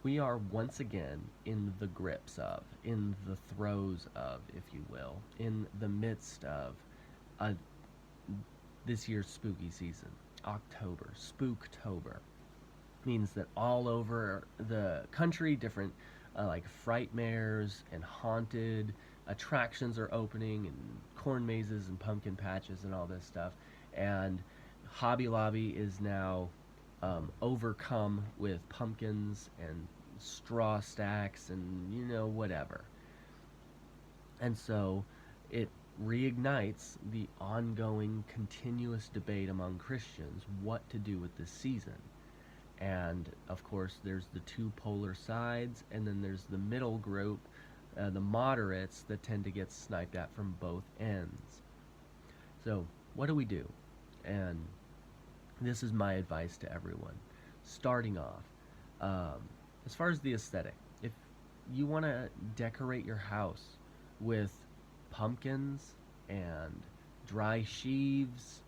We are once again in the grips of, in the throes of, if you will, in the midst of a, this year's spooky season. October, Spooktober, means that all over the country, different like fright mares and haunted attractions are opening, and corn mazes and pumpkin patches and all this stuff. And Hobby Lobby is now overcome with pumpkins and straw stacks and whatever. And so it reignites the ongoing continuous debate among Christians what to do with this season. And of course, there's the two polar sides, and then there's the middle group, the moderates that tend to get sniped at from both ends. So, what do we do? And this is my advice to everyone. Starting off, as far as the aesthetic, if you want to decorate your house with pumpkins and dry sheaves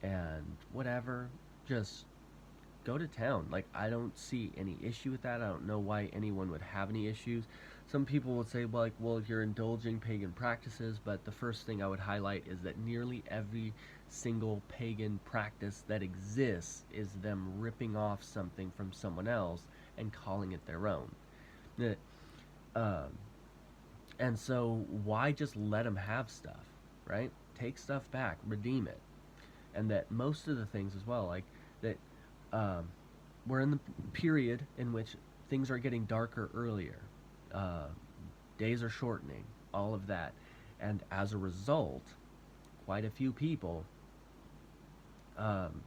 and whatever, just go to town. Like, I don't see any issue with that. I don't know why anyone would have any issues. Some people would say, well, you're indulging pagan practices, but the first thing I would highlight is that nearly every single pagan practice that exists is them ripping off something from someone else and calling it their own. That, um, and so why just let them have stuff, right? Take stuff back, redeem it. And that most of the things as well, like that um, we're in the period in which things are getting darker earlier. Uh, Days are shortening, all of that. And as a result, quite a few people um,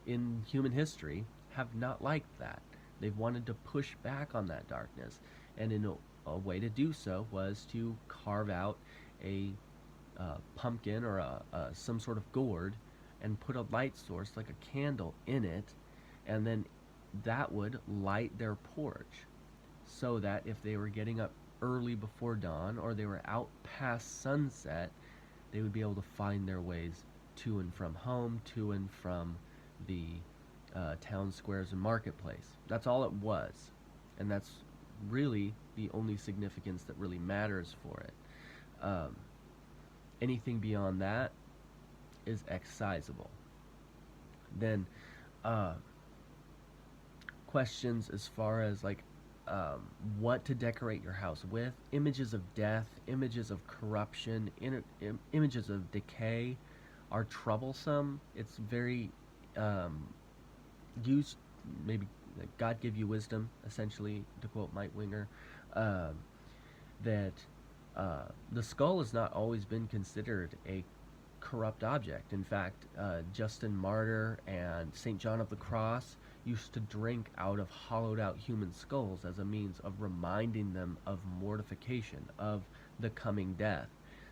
in human history have not liked that. They've wanted to push back on that darkness. And in a way to do so was to carve out a pumpkin or some sort of gourd and put a light source like a candle in it, and then that would light their porch, so that if they were getting up early before dawn or they were out past sunset, they would be able to find their ways to and from home, to and from the town squares and marketplace. That's all it was, and that's really the only significance that really matters for it. Um, Anything beyond that is excisable. Then uh, questions as far as like what to decorate your house with. Images of death, images of corruption, images of decay are troublesome. It's very used, maybe God give you wisdom, essentially, to quote Mike Winger, um, that the skull has not always been considered a corrupt object. In fact, Justin Martyr and St. John of the Cross used to drink out of hollowed out human skulls as a means of reminding them of mortification, of the coming death,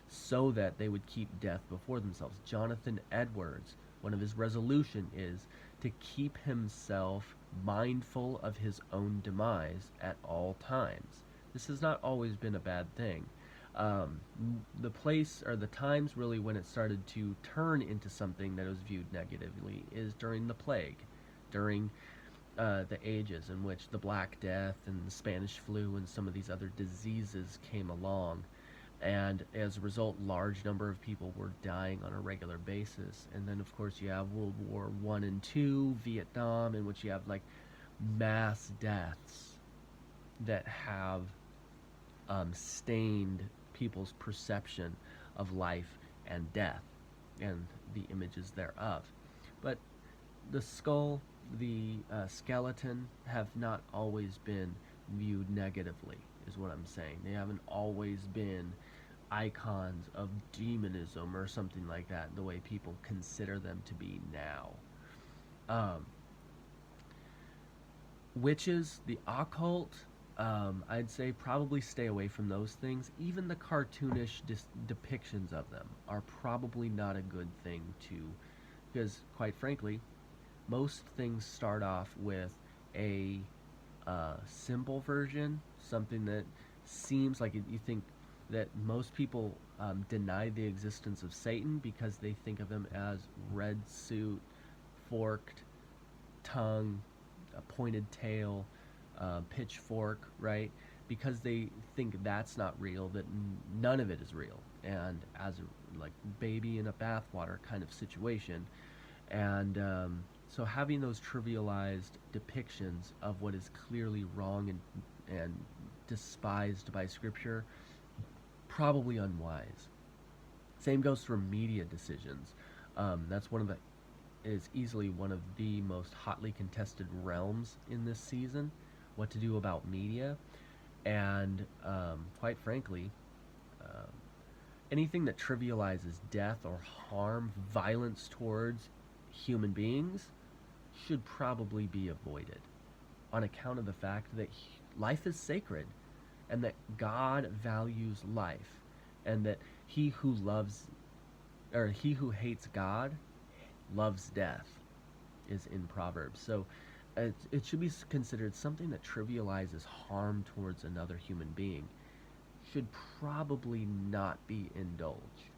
so that they would keep death before themselves. Jonathan Edwards, one of his resolution is to keep himself mindful of his own demise at all times. This has not always been a bad thing. Um, the place or the times really when it started to turn into something that was viewed negatively is during the plague, during the ages in which the Black Death and the Spanish flu and some of these other diseases came along. And as a result, large number of people were dying on a regular basis. And then, of course, you have World War One and Two, Vietnam, in which you have like mass deaths that have stained people's perception of life and death and the images thereof. But the skull, the skeleton have not always been viewed negatively, is what I'm saying. They haven't always been icons of demonism or something like that, the way people consider them to be now. Um, Witches, the occult, I'd say probably stay away from those things. Even the cartoonish depictions of them are probably not a good thing to, because quite frankly, most things start off with a simple version, something that seems like you think that most people deny the existence of Satan because they think of him as red suit, forked tongue, a pointed tail, pitchfork, right? Because they think that's not real, that none of it is real, and as a like baby in a bathwater kind of situation. And so having those trivialized depictions of what is clearly wrong and despised by Scripture, probably unwise. Same goes for media decisions. That's one of the is easily one of the most hotly contested realms in this season. What to do about media, and quite frankly, um, anything that trivializes death or harm, violence towards human beings, should probably be avoided, on account of the fact that life is sacred, and that God values life, and that he who loves or he who hates God loves death, is in Proverbs. So it should be considered something that trivializes harm towards another human being should probably not be indulged.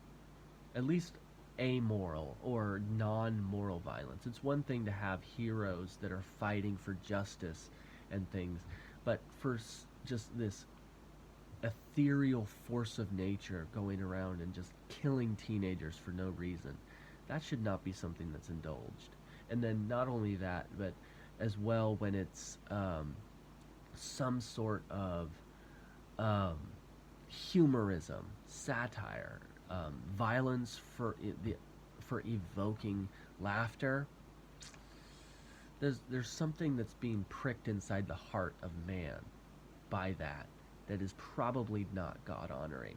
At least amoral or non-moral violence. It's one thing to have heroes that are fighting for justice and things, but for just this ethereal force of nature going around and just killing teenagers for no reason, that should not be something that's indulged. And then not only that, but as well when it's some sort of um, humorism, satire, violence for evoking laughter. There's something that's being pricked inside the heart of man by that is probably not God honoring.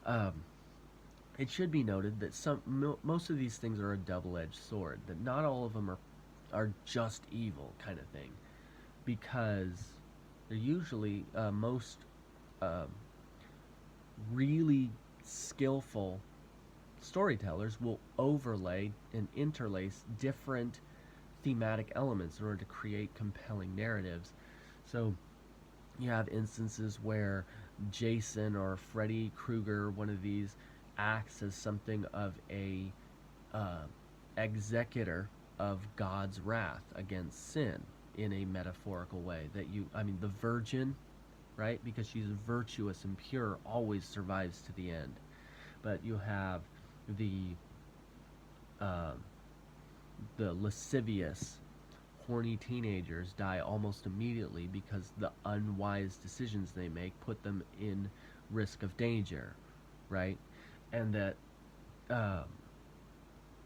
Um, it should be noted that most of these things are a double-edged sword. That not all of them are just evil kind of thing, because they're usually most um, really skillful storytellers will overlay and interlace different thematic elements in order to create compelling narratives. So you have instances where Jason or Freddy Krueger, one of these, acts as something of a uh, executor of God's wrath against sin in a metaphorical way. The Virgin, right? Because she's virtuous and pure, always survives to the end. But you have the uh, the lascivious, horny teenagers die almost immediately because the unwise decisions they make put them in risk of danger, right? And that um,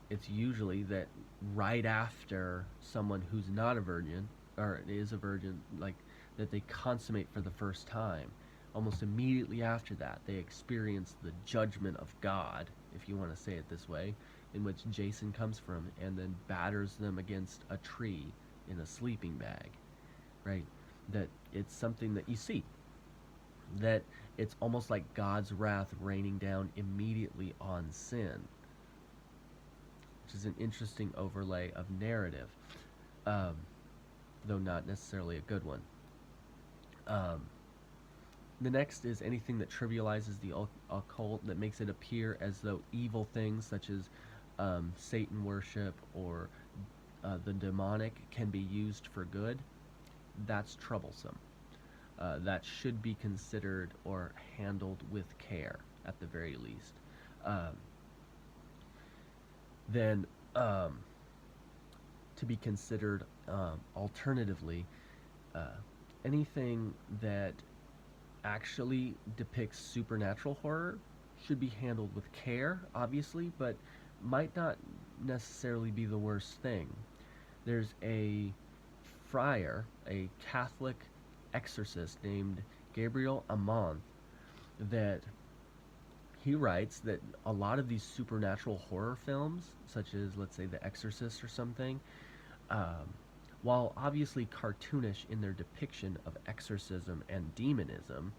it's usually that right after someone who's not a virgin or is a virgin, like that they consummate for the first time, almost immediately after that they experience the judgment of God, if you want to say it this way, in which Jason comes from and then batters them against a tree in a sleeping bag, right? That it's something that you see, that it's almost like God's wrath raining down immediately on sin, which is an interesting overlay of narrative, um, though not necessarily a good one. Um, the next is anything that trivializes the occult, that makes it appear as though evil things such as Satan worship or the demonic can be used for good. That's troublesome. That should be considered or handled with care, at the very least. Um, then, to be considered alternatively, uh, anything that actually depicts supernatural horror should be handled with care, obviously, but might not necessarily be the worst thing. There's a friar, a Catholic exorcist named Gabriel Amon, that he writes that a lot of these supernatural horror films, such as, let's say, The Exorcist or something, um, while obviously cartoonish in their depiction of exorcism and demonism,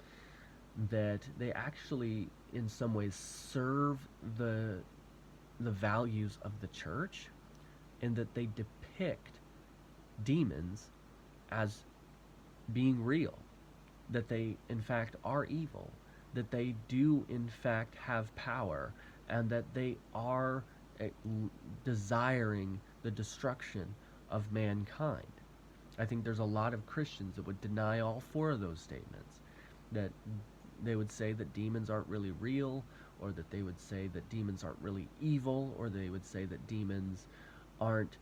that they actually, in some ways, serve the values of the church, and that they depict demons as being real, that they in fact are evil, that they do in fact have power, and that they are desiring the destruction of mankind. I think there's a lot of Christians that would deny all four of those statements. That they would say that demons aren't really real, or that they would say that demons aren't really evil, or they would say that demons aren't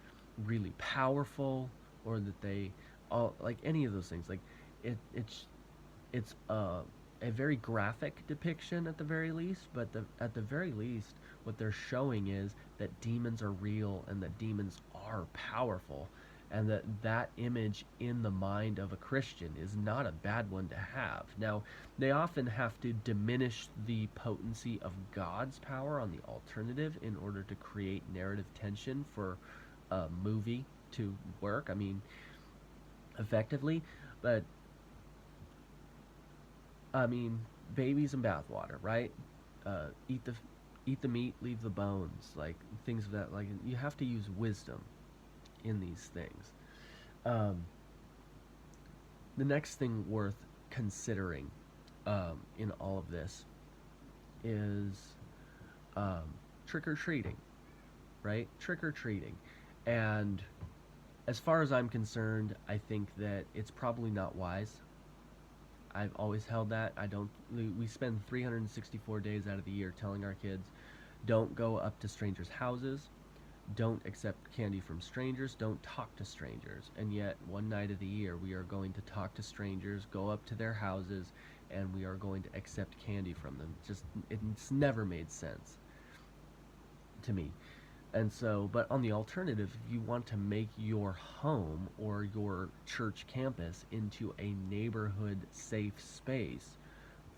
really powerful, or that they all, like any of those things. Like it's a very graphic depiction at the very least, but at the very least, what they're showing is that demons are real and that demons are powerful, and that image in the mind of a Christian is not a bad one to have. Now, they often have to diminish the potency of God's power on the alternative in order to create narrative tension for a movie to work. I mean, effectively, but I mean, babies and bathwater, right? Eat the meat, leave the bones, like things of that. Like you have to use wisdom in these things. Um, the next thing worth considering in all of this is um, trick or treating, right? Trick or treating, and as far as I'm concerned, I think that it's probably not wise. I've always held that. I don't. We spend 364 days out of the year telling our kids, don't go up to strangers' houses, don't accept candy from strangers, don't talk to strangers. And yet, one night of the year, we are going to talk to strangers, go up to their houses, and we are going to accept candy from them. Just it's never made sense to me. And so, but on the alternative, if you want to make your home or your church campus into a neighborhood safe space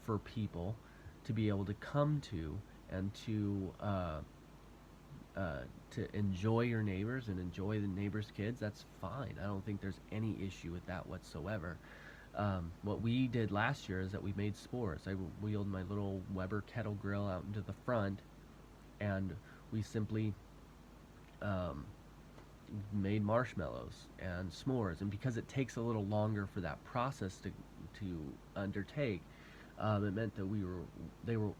for people to be able to come and to enjoy your neighbors and enjoy the neighbors' kids, that's fine. I don't think there's any issue with that whatsoever. What we did last year is that we made s'mores. I wheeled my little Weber kettle grill out into the front, and we simply um, made marshmallows and s'mores. And because it takes a little longer for that process to undertake, it meant that they were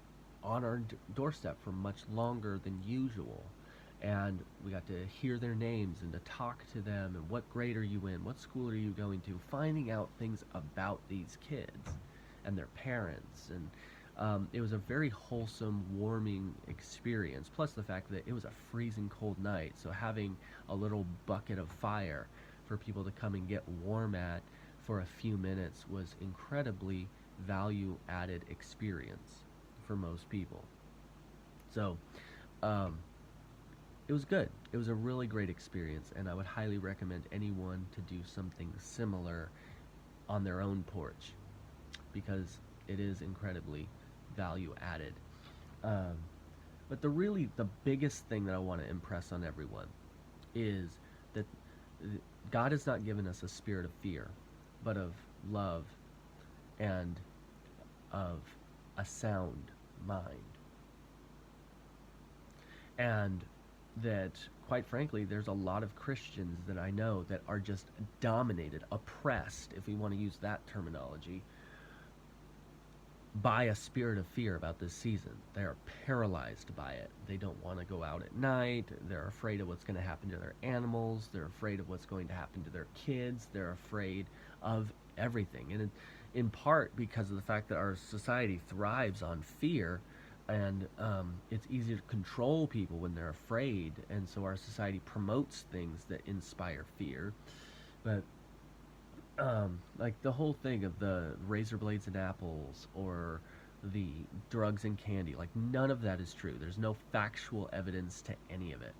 on our doorstep for much longer than usual. And we got to hear their names and to talk to them and what grade are you in, what school are you going to, finding out things about these kids and their parents. And it was a very wholesome, warming experience. Plus the fact that it was a freezing cold night, so having a little bucket of fire for people to come and get warm at for a few minutes was incredibly value-added experience for most people. So, it was good. It was a really great experience, and I would highly recommend anyone to do something similar on their own porch because it is incredibly value added. Um, but the biggest thing that I want to impress on everyone is that God has not given us a spirit of fear, but of love and of a sound mind. And that, quite frankly, there's a lot of Christians that I know that are just dominated, oppressed, if we want to use that terminology, by a spirit of fear about this season. They are paralyzed by it. They don't want to go out at night. They're afraid of what's going to happen to their animals. They're afraid of what's going to happen to their kids. They're afraid of everything. And in part because of the fact that our society thrives on fear, and it's easy to control people when they're afraid, and so our society promotes things that inspire fear. But like the whole thing of the razor blades and apples or the drugs and candy, like none of that is true. There's no factual evidence to any of it.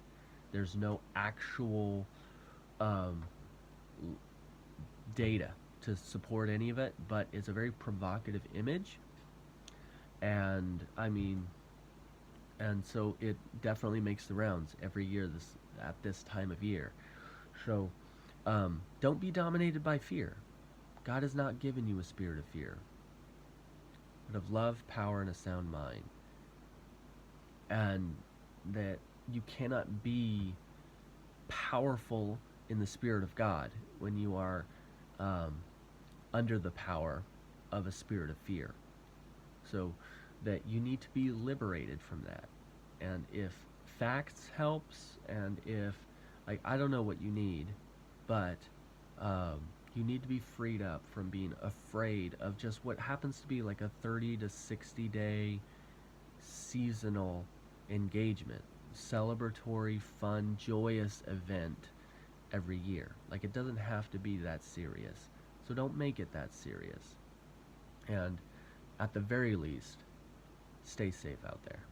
There's no actual um, data to support any of it, but it's a very provocative image. And I mean, and so it definitely makes the rounds every year at this time of year. So don't be dominated by fear. God has not given you a spirit of fear, but of love, power, and a sound mind. And that you cannot be powerful in the Spirit of God when you are under the power of a spirit of fear. So that you need to be liberated from that. And if facts helps, and if, like, I don't know what you need, but You need to be freed up from being afraid of just what happens to be like a 30 to 60 day seasonal engagement, celebratory, fun, joyous event every year. Like, it doesn't have to be that serious. So don't make it that serious. And at the very least, stay safe out there.